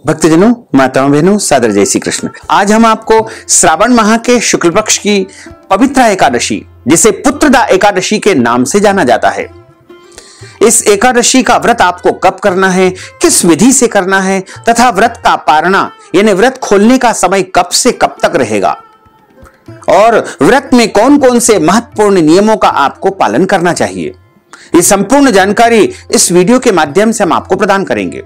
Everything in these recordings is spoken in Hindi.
भक्तजनों, माताओं, बहनों, सादर जय श्री कृष्ण। आज हम आपको श्रावण माह के शुक्ल पक्ष की पवित्र एकादशी, जिसे पुत्रदा एकादशी के नाम से जाना जाता है, इस एकादशी का व्रत आपको कब करना है, किस विधि से करना है तथा व्रत का पारणा यानी व्रत खोलने का समय कब से कब तक रहेगा और व्रत में कौन कौन से महत्वपूर्ण नियमों का आपको पालन करना चाहिए, ये संपूर्ण जानकारी इस वीडियो के माध्यम से हम आपको प्रदान करेंगे।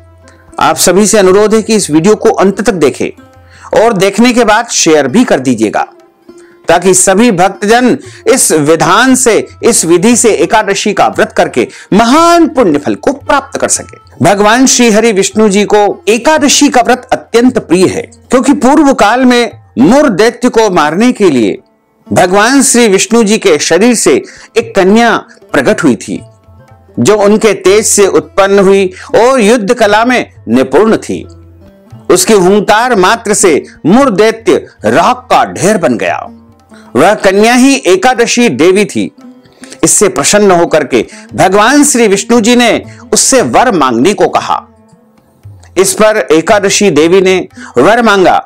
आप सभी से अनुरोध है कि इस वीडियो को अंत तक देखें और देखने के बाद शेयर भी कर दीजिएगा, ताकि सभी भक्तजन इस विधान से, इस विधि से एकादशी का व्रत करके महान पुण्य फल को प्राप्त कर सके। भगवान श्री हरि विष्णु जी को एकादशी का व्रत अत्यंत प्रिय है, क्योंकि पूर्व काल में मुर दैत्य को मारने के लिए भगवान श्री विष्णु जी के शरीर से एक कन्या प्रकट हुई थी, जो उनके तेज से उत्पन्न हुई और युद्ध कला में निपुण थी। उसकी हुंकार मात्र से मुर दैत्य राख का ढेर बन गया। वह कन्या ही एकादशी देवी थी। इससे प्रसन्न होकर के भगवान श्री विष्णु जी ने उससे वर मांगने को कहा। इस पर एकादशी देवी ने वर मांगा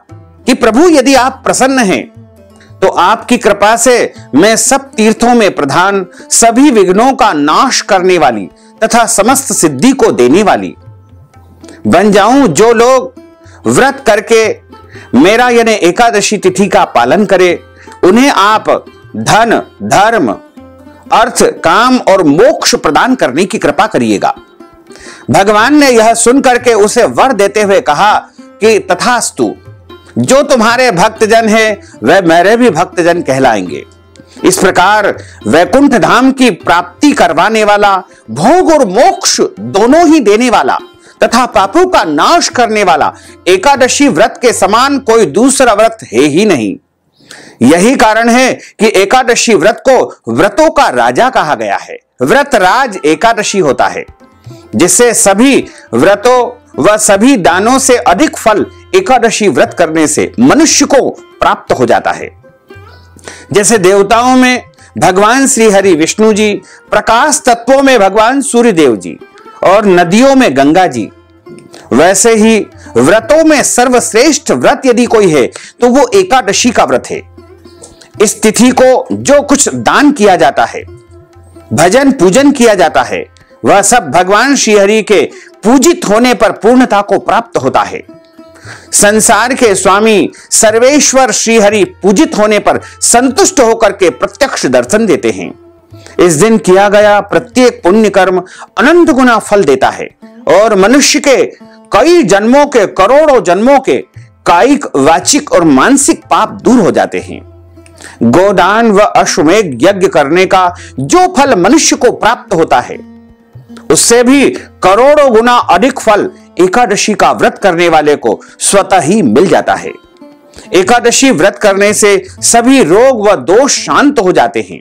कि प्रभु, यदि आप प्रसन्न हैं तो आपकी कृपा से मैं सब तीर्थों में प्रधान, सभी विघ्नों का नाश करने वाली तथा समस्त सिद्धि को देने वाली बन जाऊं। जो लोग व्रत करके मेरा यानी एकादशी तिथि का पालन करे, उन्हें आप धन, धर्म, अर्थ, काम और मोक्ष प्रदान करने की कृपा करिएगा। भगवान ने यह सुनकर के उसे वर देते हुए कहा कि तथास्तु, जो तुम्हारे भक्तजन हैं वह मेरे भी भक्तजन कहलाएंगे। इस प्रकार वैकुंठ धाम की प्राप्ति करवाने वाला, भोग और मोक्ष दोनों ही देने वाला तथा पापों का नाश करने वाला एकादशी व्रत के समान कोई दूसरा व्रत है ही नहीं। यही कारण है कि एकादशी व्रत को व्रतों का राजा कहा गया है। व्रत राज एकादशी होता है, जिससे सभी व्रतों व सभी दानों से अधिक फल एकादशी व्रत करने से मनुष्य को प्राप्त हो जाता है। जैसे देवताओं में भगवान श्री हरि विष्णु जी, प्रकाश तत्वों में भगवान सूर्य देव जी और नदियों में गंगा जी, वैसे ही व्रतों में सर्वश्रेष्ठ व्रत यदि कोई है तो वो एकादशी का व्रत है। इस तिथि को जो कुछ दान किया जाता है, भजन पूजन किया जाता है, वह सब भगवान श्री हरि के पूजित होने पर पूर्णता को प्राप्त होता है। संसार के स्वामी सर्वेश्वर श्री हरि पूजित होने पर संतुष्ट होकर के प्रत्यक्ष दर्शन देते हैं। इस दिन किया गया प्रत्येक पुण्य कर्म अनंत गुना फल देता है और मनुष्य के कई जन्मों के, करोड़ों जन्मों के कायिक, वाचिक और मानसिक पाप दूर हो जाते हैं। गोदान व अश्वमेध यज्ञ करने का जो फल मनुष्य को प्राप्त होता है, उससे भी करोड़ों गुना अधिक फल एकादशी का व्रत करने वाले को स्वतः ही मिल जाता है। एकादशी व्रत करने से सभी रोग व दोष शांत हो जाते हैं।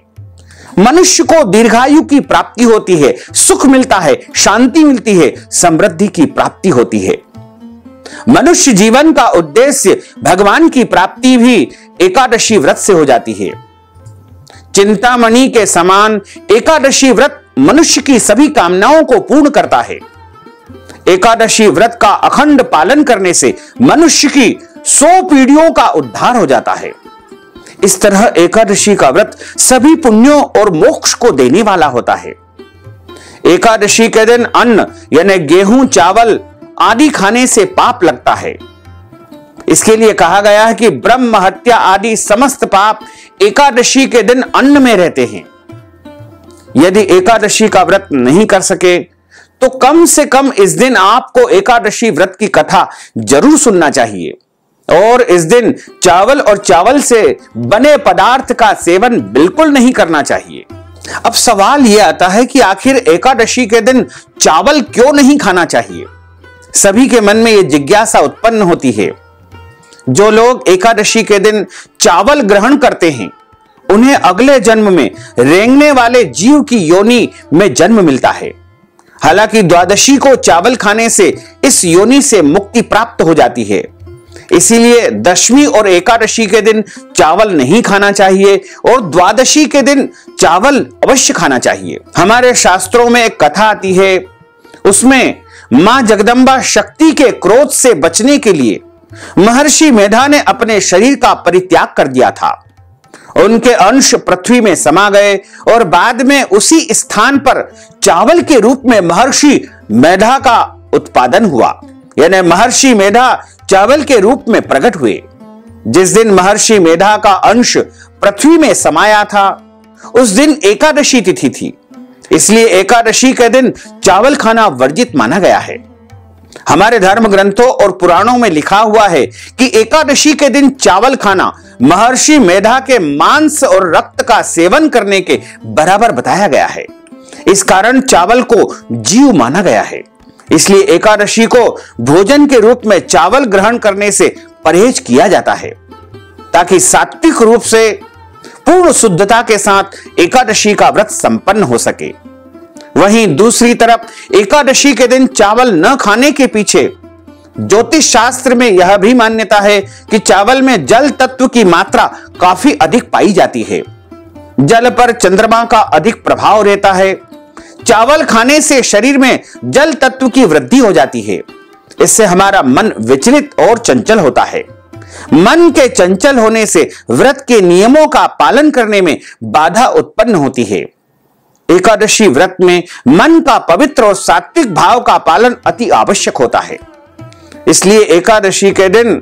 मनुष्य को दीर्घायु की प्राप्ति होती है, सुख मिलता है, शांति मिलती है, समृद्धि की प्राप्ति होती है। मनुष्य जीवन का उद्देश्य भगवान की प्राप्ति भी एकादशी व्रत से हो जाती है। चिंतामणि के समान एकादशी व्रत मनुष्य की सभी कामनाओं को पूर्ण करता है। एकादशी व्रत का अखंड पालन करने से मनुष्य की 100 पीढ़ियों का उद्धार हो जाता है। इस तरह एकादशी का व्रत सभी पुण्यों और मोक्ष को देने वाला होता है। एकादशी के दिन अन्न यानी गेहूं, चावल आदि खाने से पाप लगता है। इसके लिए कहा गया है कि ब्रह्म हत्या आदि समस्त पाप एकादशी के दिन अन्न में रहते हैं। यदि एकादशी का व्रत नहीं कर सके तो कम से कम इस दिन आपको एकादशी व्रत की कथा जरूर सुनना चाहिए और इस दिन चावल और चावल से बने पदार्थ का सेवन बिल्कुल नहीं करना चाहिए। अब सवाल यह आता है कि आखिर एकादशी के दिन चावल क्यों नहीं खाना चाहिए? सभी के मन में यह जिज्ञासा उत्पन्न होती है। जो लोग एकादशी के दिन चावल ग्रहण करते हैं, उन्हें अगले जन्म में रेंगने वाले जीव की योनि में जन्म मिलता है। हालांकि द्वादशी को चावल खाने से इस योनि से मुक्ति प्राप्त हो जाती है। इसीलिए दशमी और एकादशी के दिन चावल नहीं खाना चाहिए और द्वादशी के दिन चावल अवश्य खाना चाहिए। हमारे शास्त्रों में एक कथा आती है, उसमें मां जगदंबा शक्ति के क्रोध से बचने के लिए महर्षि मेधा ने अपने शरीर का परित्याग कर दिया था। उनके अंश पृथ्वी में समा गए और बाद में उसी स्थान पर चावल के रूप में महर्षि मेधा का उत्पादन हुआ, यानी महर्षि मेधा चावल के रूप में प्रकट हुए। जिस दिन महर्षि मेधा का अंश पृथ्वी में समाया था उस दिन एकादशी तिथि थी, इसलिए एकादशी के दिन चावल खाना वर्जित माना गया है। हमारे धर्म ग्रंथों और पुराणों में लिखा हुआ है कि एकादशी के दिन चावल खाना महर्षि मेधा के मांस और रक्त का सेवन करने के बराबर बताया गया है। इस कारण चावल को जीव माना गया है, इसलिए एकादशी को भोजन के रूप में चावल ग्रहण करने से परहेज किया जाता है, ताकि सात्विक रूप से पूर्ण शुद्धता के साथ एकादशी का व्रत संपन्न हो सके। वहीं दूसरी तरफ एकादशी के दिन चावल न खाने के पीछे ज्योतिष शास्त्र में यह भी मान्यता है कि चावल में जल तत्व की मात्रा काफी अधिक पाई जाती है। जल पर चंद्रमा का अधिक प्रभाव रहता है। चावल खाने से शरीर में जल तत्व की वृद्धि हो जाती है। इससे हमारा मन विचलित और चंचल होता है। मन के चंचल होने से व्रत के नियमों का पालन करने में बाधा उत्पन्न होती है। एकादशी व्रत में मन का पवित्र और सात्विक भाव का पालन अति आवश्यक होता है। इसलिए एकादशी के दिन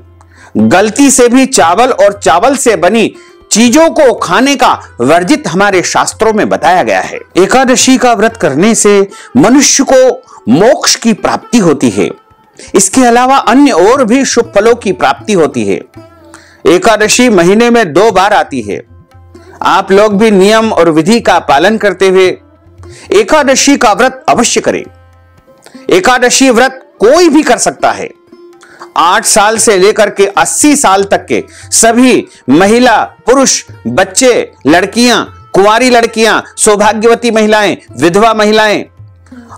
गलती से भी चावल और चावल से बनी चीजों को खाने का वर्जित हमारे शास्त्रों में बताया गया है। एकादशी का व्रत करने से मनुष्य को मोक्ष की प्राप्ति होती है। इसके अलावा अन्य और भी शुभ फलों की प्राप्ति होती है। एकादशी महीने में 2 बार आती है। आप लोग भी नियम और विधि का पालन करते हुए एकादशी का व्रत अवश्य करें। एकादशी व्रत कोई भी कर सकता है। 8 साल से लेकर के 80 साल तक के सभी महिला, पुरुष, बच्चे, लड़कियां, कुंवारी लड़कियां, सौभाग्यवती महिलाएं, विधवा महिलाएं,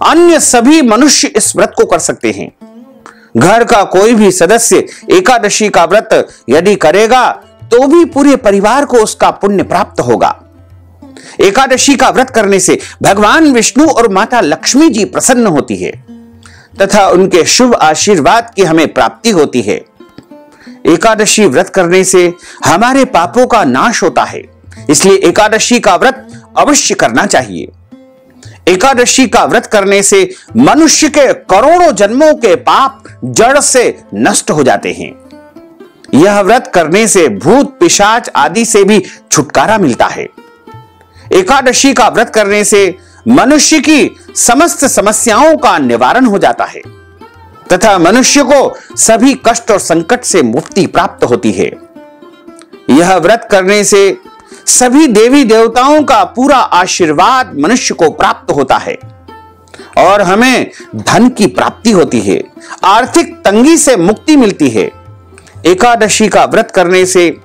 अन्य सभी मनुष्य इस व्रत को कर सकते हैं। घर का कोई भी सदस्य एकादशी का व्रत यदि करेगा तो भी पूरे परिवार को उसका पुण्य प्राप्त होगा। एकादशी का व्रत करने से भगवान विष्णु और माता लक्ष्मी जी प्रसन्न होती है तथा उनके शुभ आशीर्वाद की हमें प्राप्ति होती है। एकादशी व्रत करने से हमारे पापों का नाश होता है, इसलिए एकादशी का व्रत अवश्य करना चाहिए। एकादशी का व्रत करने से मनुष्य के करोड़ों जन्मों के पाप जड़ से नष्ट हो जाते हैं। यह व्रत करने से भूत पिशाच आदि से भी छुटकारा मिलता है। एकादशी का व्रत करने से मनुष्य की समस्त समस्याओं का निवारण हो जाता है तथा मनुष्य को सभी कष्ट और संकट से मुक्ति प्राप्त होती है। यह व्रत करने से सभी देवी देवताओं का पूरा आशीर्वाद मनुष्य को प्राप्त होता है और हमें धन की प्राप्ति होती है, आर्थिक तंगी से मुक्ति मिलती है। एकादशी का व्रत करने से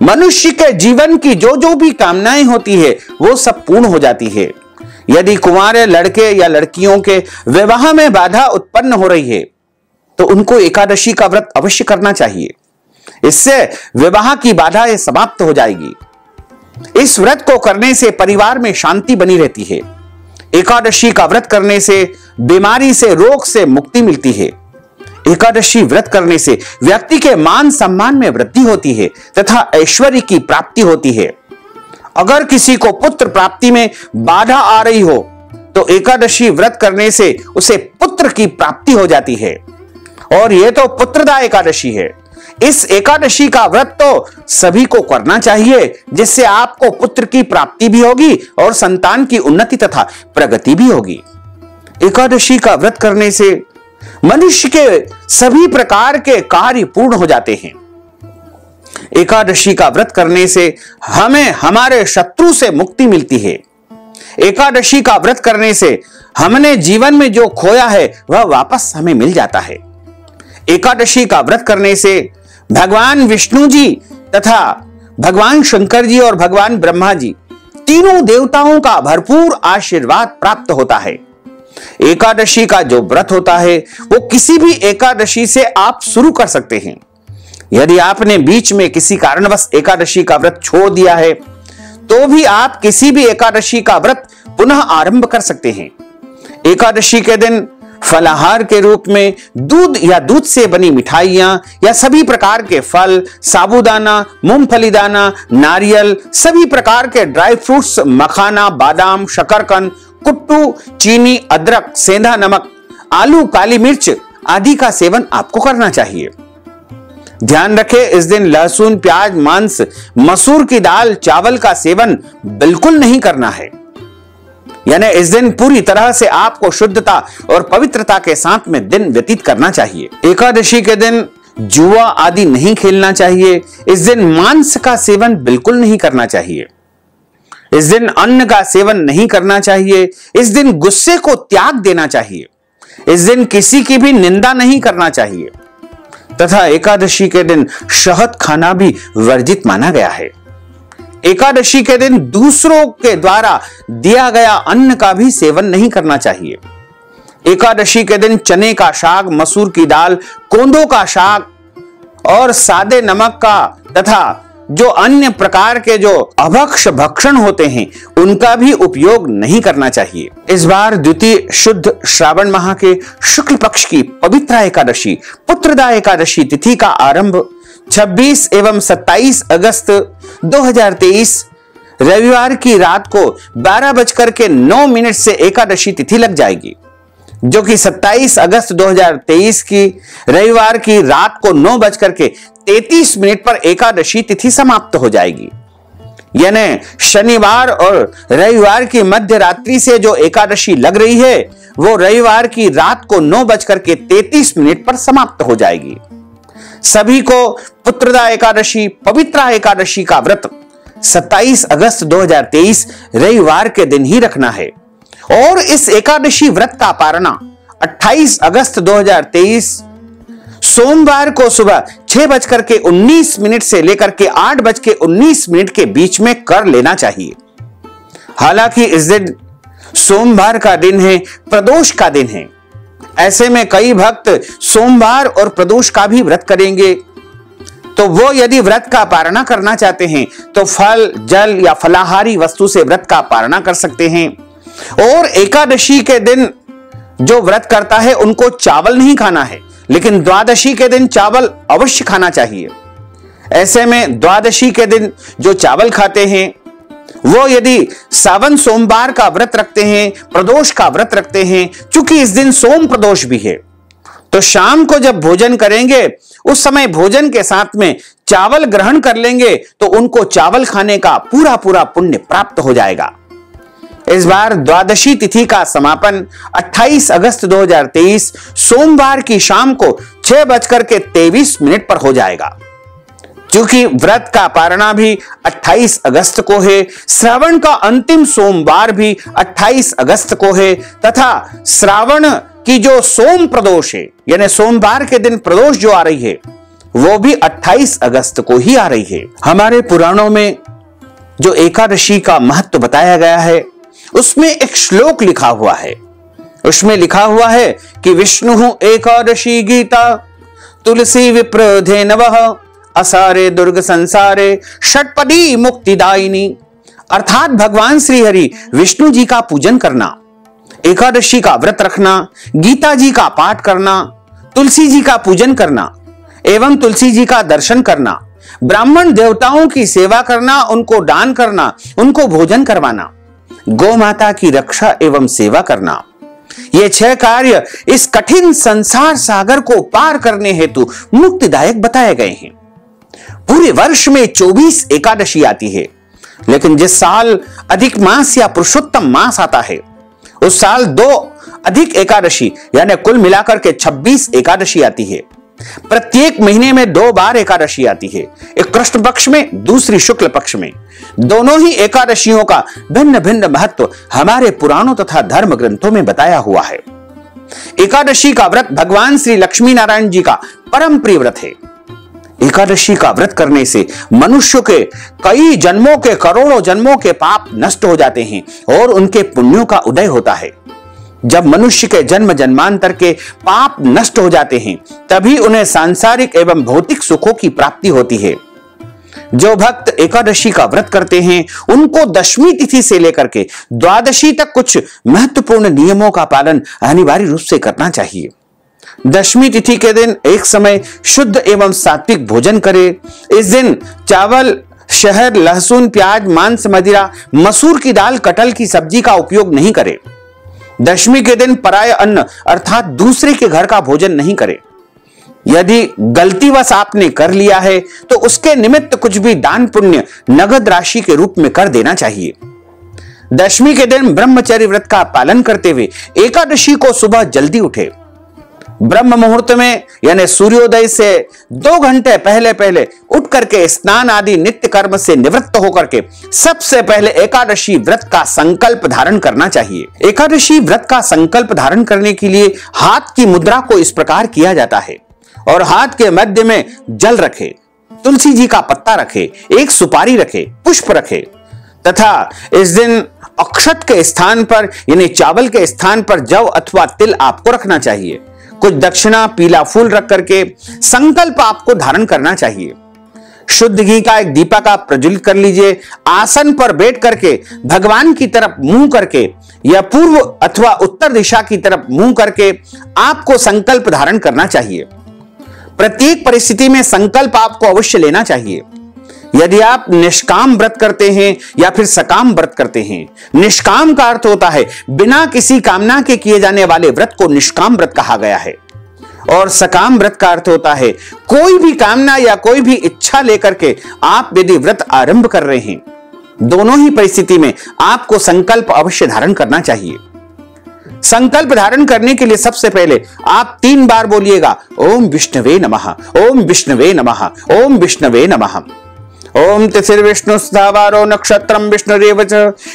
मनुष्य के जीवन की जो जो भी कामनाएं होती है वो सब पूर्ण हो जाती है। यदि कुंवारे लड़के या लड़कियों के विवाह में बाधा उत्पन्न हो रही है तो उनको एकादशी का व्रत अवश्य करना चाहिए। इससे विवाह की बाधाएं समाप्त हो जाएगी। इस व्रत को करने से परिवार में शांति बनी रहती है। एकादशी का व्रत करने से बीमारी से, रोग से मुक्ति मिलती है। एकादशी व्रत करने से व्यक्ति के मान सम्मान में वृद्धि होती है तथा ऐश्वर्य की प्राप्ति होती है। अगर किसी को पुत्र प्राप्ति में बाधा आ रही हो तो एकादशी व्रत करने से उसे पुत्र की प्राप्ति हो जाती है और यह तो पुत्रदा एकादशी है। इस एकादशी का व्रत तो सभी को करना चाहिए, जिससे आपको पुत्र की प्राप्ति भी होगी और संतान की उन्नति तथा प्रगति भी होगी। एकादशी का व्रत करने से मनुष्य के सभी प्रकार के कार्य पूर्ण हो जाते हैं। एकादशी का व्रत करने से हमें हमारे शत्रु से मुक्ति मिलती है। एकादशी का व्रत करने से हमने जीवन में जो खोया है वह वापस हमें मिल जाता है। एकादशी का व्रत करने से भगवान विष्णु जी तथा भगवान शंकर जी और भगवान ब्रह्मा जी तीनों देवताओं का भरपूर आशीर्वाद प्राप्त होता है। एकादशी का जो व्रत होता है वो किसी भी एकादशी से आप शुरू कर सकते हैं। यदि आपने बीच में किसी कारणवश एकादशी का व्रत छोड़ दिया है तो भी आप किसी भी एकादशी का व्रत पुनः आरंभ कर सकते हैं। एकादशी के दिन फलाहार के रूप में दूध या दूध से बनी मिठाइयां या सभी प्रकार के फल, साबूदाना, मूंगफली दाना, नारियल, सभी प्रकार के ड्राई फ्रूट्स, मखाना, बादाम, शकरकंद, कुट्टू, चीनी, अदरक, सेंधा नमक, आलू, काली मिर्च आदि का सेवन आपको करना चाहिए। ध्यान रखें, इस दिन लहसुन, प्याज, मांस, मसूर की दाल, चावल का सेवन बिल्कुल नहीं करना है। यानी इस दिन पूरी तरह से आपको शुद्धता और पवित्रता के साथ में दिन व्यतीत करना चाहिए। एकादशी के दिन जुआ आदि नहीं खेलना चाहिए। इस दिन मांस का सेवन बिल्कुल नहीं करना चाहिए। इस दिन अन्न का सेवन नहीं करना चाहिए। इस दिन गुस्से को त्याग देना चाहिए। इस दिन किसी की भी निंदा नहीं करना चाहिए तथा एकादशी के दिन शहद खाना भी वर्जित माना गया है। एकादशी के दिन दूसरों के द्वारा दिया गया अन्न का भी सेवन नहीं करना चाहिए। एकादशी के दिन चने का साग, मसूर की दाल, कोंदों का साग और सादे नमक का तथा जो अन्य प्रकार के जो अभक्ष भक्षण होते हैं उनका भी उपयोग नहीं करना चाहिए। इस बार द्वितीय शुद्ध श्रावण माह के शुक्ल पक्ष की पवित्र एकादशी पुत्रदा एकादशी तिथि का आरंभ 26 एवं 27 अगस्त 2023 रविवार की रात को 12:09 से एकादशी तिथि लग जाएगी, जो कि 27 अगस्त 2023 की रविवार की रात को 9:33 पर एकादशी तिथि समाप्त हो जाएगी। यानी शनिवार और रविवार की मध्य रात्रि से जो एकादशी लग रही है वो रविवार की रात को 9:33 पर समाप्त हो जाएगी। सभी को पुत्रदा एकादशी पवित्रा एकादशी का व्रत 27 अगस्त 2023 रविवार के दिन ही रखना है और इस एकादशी व्रत का पारणा 28 अगस्त 2023 सोमवार को सुबह 6:19 से लेकर के 8:19 के बीच में कर लेना चाहिए। हालांकि इस दिन सोमवार का दिन है, प्रदोष का दिन है। ऐसे में कई भक्त सोमवार और प्रदोष का भी व्रत करेंगे, तो वो यदि व्रत का पारणा करना चाहते हैं तो फल, जल या फलाहारी वस्तु से व्रत का पारणा कर सकते हैं। और एकादशी के दिन जो व्रत करता है उनको चावल नहीं खाना है, लेकिन द्वादशी के दिन चावल अवश्य खाना चाहिए। ऐसे में द्वादशी के दिन जो चावल खाते हैं वो यदि सावन सोमवार का व्रत रखते हैं, प्रदोष का व्रत रखते हैं, चूंकि इस दिन सोम प्रदोष भी है, तो शाम को जब भोजन करेंगे उस समय भोजन के साथ में चावल ग्रहण कर लेंगे तो उनको चावल खाने का पूरा पूरा पुण्य प्राप्त हो जाएगा। इस बार द्वादशी तिथि का समापन 28 अगस्त 2023 सोमवार की शाम को 6:23 पर हो जाएगा। क्योंकि व्रत का पारणा भी 28 अगस्त को है, श्रावण का अंतिम सोमवार भी 28 अगस्त को है तथा श्रावण की जो सोम प्रदोष है यानी सोमवार के दिन प्रदोष जो आ रही है वो भी 28 अगस्त को ही आ रही है। हमारे पुराणों में जो एकादशी का महत्व बताया गया है उसमें एक श्लोक लिखा हुआ है। उसमें लिखा हुआ है कि विष्णु एकादशी गीता तुलसी विप्र धेनवः असारे दुर्ग संसारे षटपदी मुक्तिदायिनी। अर्थात भगवान श्री हरि विष्णु जी का पूजन करना, एकादशी का व्रत रखना, गीता जी का पाठ करना, तुलसी जी का पूजन करना एवं तुलसी जी का दर्शन करना, ब्राह्मण देवताओं की सेवा करना, उनको दान करना, उनको भोजन करवाना, गौ माता की रक्षा एवं सेवा करना, ये 6 कार्य इस कठिन संसार सागर को पार करने हेतु मुक्तिदायक बताए गए हैं। पूरे वर्ष में 24 एकादशी आती है, लेकिन जिस साल अधिक मास या पुरुषोत्तम मास आता है उस साल 2 अधिक एकादशी यानी कुल मिलाकर के 26 एकादशी आती है। प्रत्येक महीने में 2 बार एकादशी आती है, एक कृष्ण पक्ष में, दूसरी शुक्ल पक्ष में। दोनों ही एकादशियों का भिन्न भिन्न महत्व हमारे पुराणों तथा धर्म ग्रंथों में बताया हुआ है। एकादशी का व्रत भगवान श्री लक्ष्मी नारायण जी का परम प्रिय व्रत है। एकादशी का व्रत करने से मनुष्य के कई जन्मों के, करोड़ों जन्मों के पाप नष्ट हो जाते हैं और उनके पुण्यों का उदय होता है। जब मनुष्य के जन्म जन्मांतर के पाप नष्ट हो जाते हैं तभी उन्हें सांसारिक एवं भौतिक सुखों की प्राप्ति होती है। जो भक्त एकादशी का व्रत करते हैं उनको दशमी तिथि से लेकर के द्वादशी तक कुछ महत्वपूर्ण नियमों का पालन अनिवार्य रूप से करना चाहिए। दशमी तिथि के दिन एक समय शुद्ध एवं सात्विक भोजन करें। इस दिन चावल, शहद, लहसुन, प्याज, मांस, मदिरा, मसूर की दाल, कटहल की सब्जी का उपयोग नहीं करें। दशमी के दिन पराय अन्न अर्थात दूसरे के घर का भोजन नहीं करें। यदि गलतीवश आपने कर लिया है तो उसके निमित्त कुछ भी दान पुण्य नगद राशि के रूप में कर देना चाहिए। दशमी के दिन ब्रह्मचर्य व्रत का पालन करते हुए एकादशी को सुबह जल्दी उठे। ब्रह्म मुहूर्त में यानी सूर्योदय से 2 घंटे पहले उठ करके स्नान आदि नित्य कर्म से निवृत्त होकर के सबसे पहले एकादशी व्रत का संकल्प धारण करना चाहिए। एकादशी व्रत का संकल्प धारण करने के लिए हाथ की मुद्रा को इस प्रकार किया जाता है और हाथ के मध्य में जल रखे, तुलसी जी का पत्ता रखे, एक सुपारी रखे, पुष्प रखे तथा इस दिन अक्षत के स्थान पर यानी चावल के स्थान पर जव अथवा तिल आपको रखना चाहिए। कुछ दक्षिणा, पीला फूल रख करके संकल्प आपको धारण करना चाहिए। शुद्ध घी का एक दीपक आप प्रज्वलित कर लीजिए। आसन पर बैठ करके भगवान की तरफ मुंह करके या पूर्व अथवा उत्तर दिशा की तरफ मुंह करके आपको संकल्प धारण करना चाहिए। प्रत्येक परिस्थिति में संकल्प आपको अवश्य लेना चाहिए। यदि आप निष्काम व्रत करते हैं या फिर सकाम व्रत करते हैं, निष्काम का अर्थ होता है बिना किसी कामना के किए जाने वाले व्रत को निष्काम व्रत कहा गया है, और सकाम व्रत का अर्थ होता है कोई भी कामना या कोई भी इच्छा लेकर के आप यदि व्रत आरंभ कर रहे हैं, दोनों ही परिस्थिति में आपको संकल्प अवश्य धारण करना चाहिए। संकल्प धारण करने के लिए सबसे पहले आप 3 बार बोलिएगा ओम विष्णवे नमः, ओम विष्णवे नमः, ओम विष्णवे नमः। ओम तिथिर्विष्णु स्थावारो नक्षत्रम विष्णुरेव च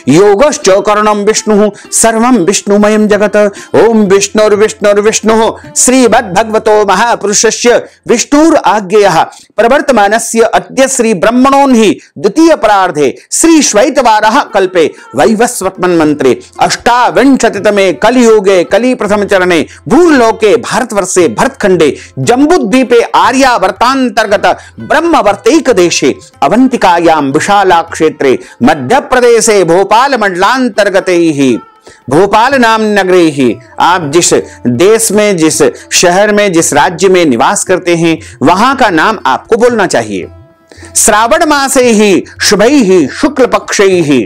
योगश्च करणम विष्णु सर्वं विष्णुमयं जगत। ओम विष्णुर्विष्णुर्विष्णुः श्रीमद्भगवतो महापुरुषस्य विष्णुर आज्ञेयः प्रवर्तमानस्य अद्य श्री ब्रह्मणोन्हि द्वितीय परार्धे श्री श्वैतवारः कल्पे वैवस्वत्मन् मंत्रे अष्टाविंशतितमे कलियुगे कलि प्रथम चरणे भूलोके भारतवर्षे भरतखंडे जम्बूद्वीपे आर्यावर्तांतर्गत ब्रह्मवर्तैक देशे अवंतिकायां विशाला क्षेत्रे मध्य प्रदेशे भोपाल मंडलांतर्गते ही भोपाल नाम नगरे ही आप जिस देश में, जिस शहर में, जिस राज्य में निवास करते हैं वहां का नाम आपको बोलना चाहिए। श्रावण मासे ही शुभै ही शुक्ल पक्षै ही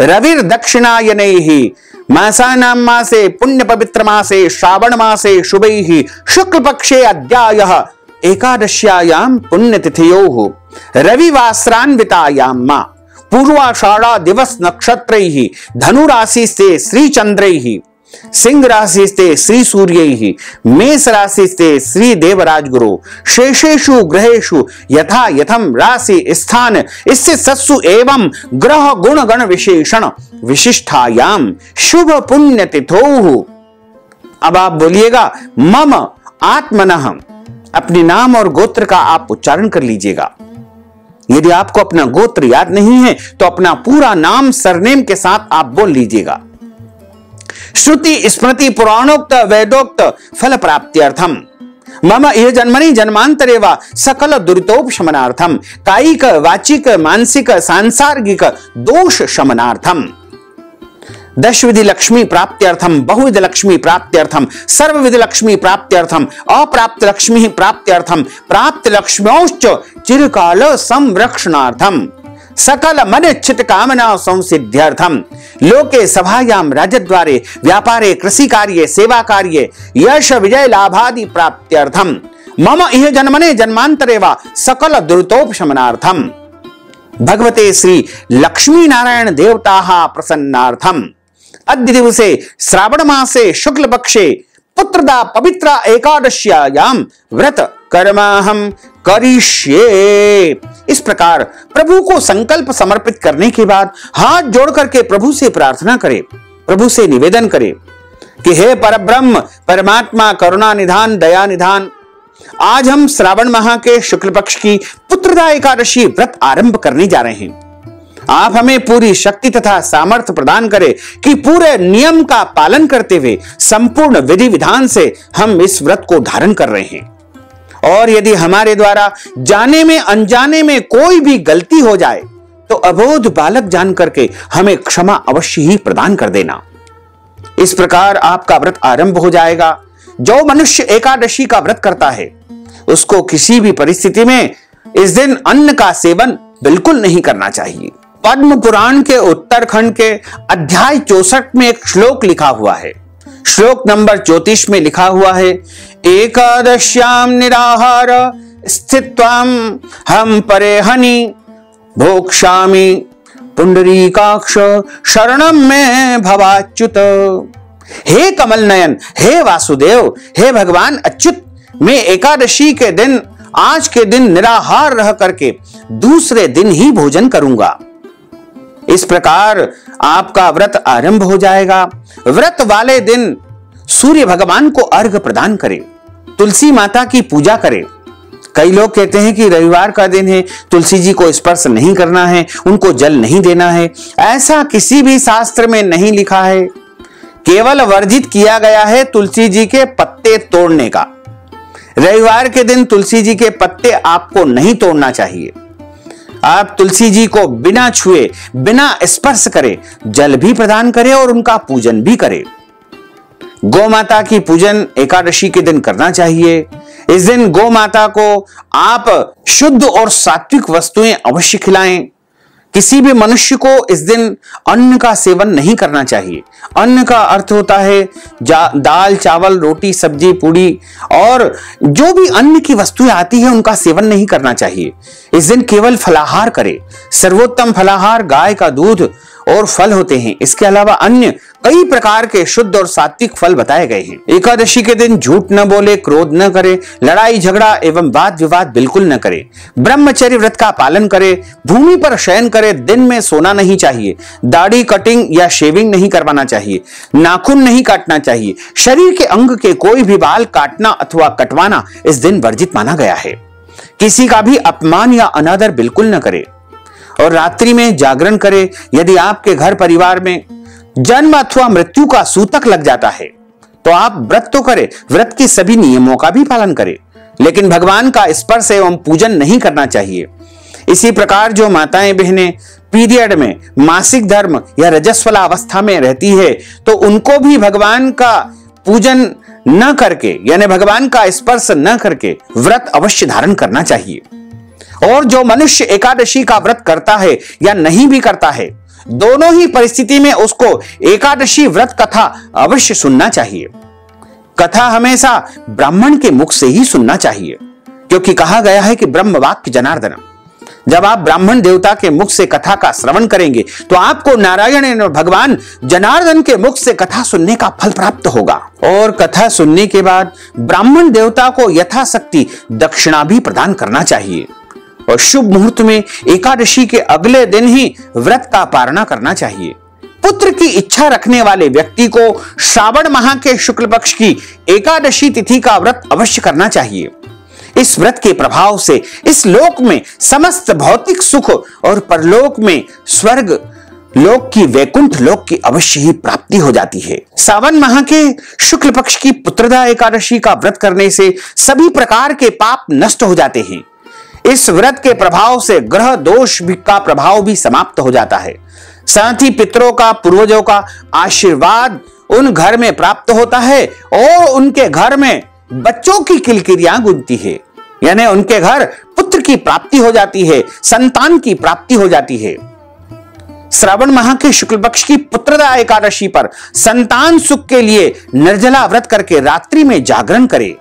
रविर दक्षिणायने ही मासानां मासे पुण्य पवित्र मासे श्रावण मासे शुभै ही शुक्ल पक्षे अद्यायः एकादश्यायां पुण्यतिथयोः रविवासरान्वितायां मा पूर्वाषाढ़ा दिवस नक्षत्रैः धनु राशि से श्री चंद्रैः सिंह राशि से श्री सूर्यैः मेष राशि से श्री देवराज गुरु शेषेषु ग्रहेषु यथा यथम राशि स्थान इससे सत्सु एवं ग्रह गुण गण विशेषण विशिष्टायाम शुभ पुण्य तिथोः। अब आप बोलिएगा मम आत्मनः, अपने नाम और गोत्र का आप उच्चारण कर लीजिएगा। यदि आपको अपना गोत्र याद नहीं है तो अपना पूरा नाम सरनेम के साथ आप बोल लीजिएगा। श्रुति स्मृति पुराणोक्त वेदोक्त फल प्राप्त्यर्थम मम इह जन्मनि जन्मांतरे वा सकल दुरितोपशमनार्थम कायिक वाचिक मानसिक सांसार्गिक दोष शमनार्थम दश विधि लक्ष्मी प्राप्त्यर्थम बहुविध लक्ष्मी प्राप्त्यर्थम सर्वविध लक्ष्मी प्राप्त्यर्थम अप्राप्त लक्ष्मी प्राप्त्यर्थम प्राप्त लक्ष्म्योश्च चिरकाल संरक्षणार्थम सकल मनिच्छित कामना संसिद्ध्यर्थम लोके सभायां राजद्वारे व्यापारे कृषि कार्ये सेवा कार्ये यश विजय लाभादि प्राप्त्यर्थम मम इह जन्मने जन्मांतरे वा सकल दुरितोपशमनार्थम भगवते श्री लक्ष्मी नारायण देवताः प्रसन्नार्थम अद्य दिवसे श्रावण मासे शुक्ल पक्षे पुत्रदा पवित्रा एकादश्यायां व्रत कर्माहम करिष्ये। इस प्रकार प्रभु को संकल्प समर्पित करने के बाद हाथ जोड़ करके प्रभु से प्रार्थना करें, प्रभु से निवेदन करें कि हे परब्रह्म परमात्मा करुणा निधान दया निधान, आज हम श्रावण माह के शुक्ल पक्ष की पुत्रदा एकादशी व्रत आरंभ करने जा रहे हैं। आप हमें पूरी शक्ति तथा सामर्थ्य प्रदान करें कि पूरे नियम का पालन करते हुए संपूर्ण विधि विधान से हम इस व्रत को धारण कर रहे हैं और यदि हमारे द्वारा जाने में अनजाने में कोई भी गलती हो जाए तो अबोध बालक जान करके हमें क्षमा अवश्य ही प्रदान कर देना। इस प्रकार आपका व्रत आरंभ हो जाएगा। जो मनुष्य एकादशी का व्रत करता है उसको किसी भी परिस्थिति में इस दिन अन्न का सेवन बिल्कुल नहीं करना चाहिए। पद्म पुराण के उत्तरखंड के अध्याय 64 में एक श्लोक लिखा हुआ है। श्लोक नंबर 34 में लिखा हुआ है, एकादश्याम निराहार स्थित्वाम हम परेहनि भोक्ष्यामि पुंडरीकाक्ष शरणम में भवाच्युत। हे कमल नयन, हे वासुदेव, हे भगवान अच्युत, मैं एकादशी के दिन आज के दिन निराहार रह करके दूसरे दिन ही भोजन करूंगा। इस प्रकार आपका व्रत आरंभ हो जाएगा। व्रत वाले दिन सूर्य भगवान को अर्घ्य प्रदान करें, तुलसी माता की पूजा करें। कई लोग कहते हैं कि रविवार का दिन है, तुलसी जी को स्पर्श नहीं करना है, उनको जल नहीं देना है। ऐसा किसी भी शास्त्र में नहीं लिखा है। केवल वर्जित किया गया है तुलसी जी के पत्ते तोड़ने का। रविवार के दिन तुलसी जी के पत्ते आपको नहीं तोड़ना चाहिए। आप तुलसी जी को बिना छुए, बिना स्पर्श करे जल भी प्रदान करें और उनका पूजन भी करें। गौ माता की पूजन एकादशी के दिन करना चाहिए। इस दिन गौ माता को आप शुद्ध और सात्विक वस्तुएं अवश्य खिलाएं। किसी भी मनुष्य को इस दिन अन्न का सेवन नहीं करना चाहिए। अन्न का अर्थ होता है दाल, चावल, रोटी, सब्जी, पूड़ी और जो भी अन्न की वस्तुएं आती है उनका सेवन नहीं करना चाहिए। इस दिन केवल फलाहार करें। सर्वोत्तम फलाहार गाय का दूध और फल होते हैं। इसके अलावा अन्य कई प्रकार के शुद्ध और सात्विक फल बताए गए हैं। एकादशी के दिन झूठ न बोले, क्रोध न करे, लड़ाई झगड़ा एवं वाद विवाद बिल्कुल न करे, ब्रह्मचर्य व्रत का पालन करे, भूमि पर शयन करे, दिन में सोना नहीं चाहिए, दाढ़ी कटिंग या शेविंग नहीं करवाना चाहिए, नाखून नहीं काटना चाहिए, शरीर के अंग के कोई भी बाल काटना अथवा कटवाना इस दिन वर्जित माना गया है। किसी का भी अपमान या अनादर बिल्कुल न करे और रात्रि में जागरण करे। यदि आपके घर परिवार में जन्म अथवा मृत्यु का सूतक लग जाता है तो आप व्रत तो करें, व्रत के सभी नियमों का भी पालन करें, लेकिन भगवान का स्पर्श एवं पूजन नहीं करना चाहिए। इसी प्रकार जो माताएं बहनें पीरियड में, मासिक धर्म या रजस्वला अवस्था में रहती है तो उनको भी भगवान का पूजन न करके यानी भगवान का स्पर्श न करके व्रत अवश्य धारण करना चाहिए। और जो मनुष्य एकादशी का व्रत करता है या नहीं भी करता है, दोनों ही परिस्थिति में उसको एकादशी व्रत कथा अवश्य सुनना चाहिए। कथा हमेशा ब्राह्मण के मुख से ही सुनना चाहिए, क्योंकि कहा गया है कि ब्रह्म वाक्य जनार्दनम। जब आप ब्राह्मण देवता के मुख से कथा का श्रवण करेंगे तो आपको नारायण भगवान जनार्दन के मुख से कथा सुनने का फल प्राप्त होगा। और कथा सुनने के बाद ब्राह्मण देवता को यथाशक्ति दक्षिणा भी प्रदान करना चाहिए। और शुभ मुहूर्त में एकादशी के अगले दिन ही व्रत का पारणा करना चाहिए। पुत्र की इच्छा रखने वाले व्यक्ति को श्रावण माह के शुक्ल पक्ष की एकादशी तिथि का व्रत अवश्य करना चाहिए। इस व्रत के प्रभाव से इस लोक में समस्त भौतिक सुख और परलोक में स्वर्ग लोक की, वैकुंठ लोक की अवश्य ही प्राप्ति हो जाती है। सावन माह के शुक्ल पक्ष की पुत्रदा एकादशी का व्रत करने से सभी प्रकार के पाप नष्ट हो जाते हैं। इस व्रत के प्रभाव से ग्रह दोष का प्रभाव भी समाप्त हो जाता है। साथ ही पितरों का, पूर्वजों का आशीर्वाद उन घर में प्राप्त होता है और उनके घर में बच्चों की किलकिरियां गूंजती है, यानी उनके घर पुत्र की प्राप्ति हो जाती है, संतान की प्राप्ति हो जाती है। श्रावण माह के शुक्ल पक्ष की पुत्रदा एकादशी पर संतान सुख के लिए निर्जला व्रत करके रात्रि में जागरण करें।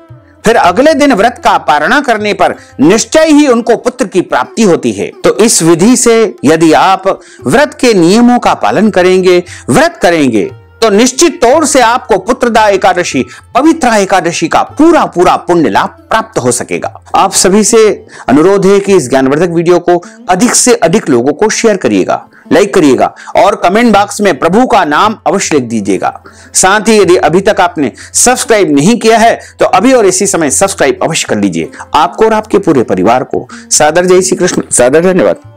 फिर अगले दिन व्रत का पारणा करने पर निश्चय ही उनको पुत्र की प्राप्ति होती है। तो इस विधि से यदि आप व्रत के नियमों का पालन करेंगे, व्रत करेंगे, तो निश्चित तौर से आपको पुत्रदा एकादशी, पवित्र एकादशी का पूरा पुण्य लाभ प्राप्त हो सकेगा। आप सभी से अनुरोध है कि इस ज्ञानवर्धक वीडियो को अधिक से अधिक लोगों को शेयर करिएगा, लाइक करिएगा और कमेंट बॉक्स में प्रभु का नाम अवश्य लिख दीजिएगा। साथ ही यदि अभी तक आपने सब्सक्राइब नहीं किया है तो अभी और इसी समय सब्सक्राइब अवश्य कर लीजिए। आपको और आपके पूरे परिवार को सादर जय श्री कृष्ण, सादर धन्यवाद।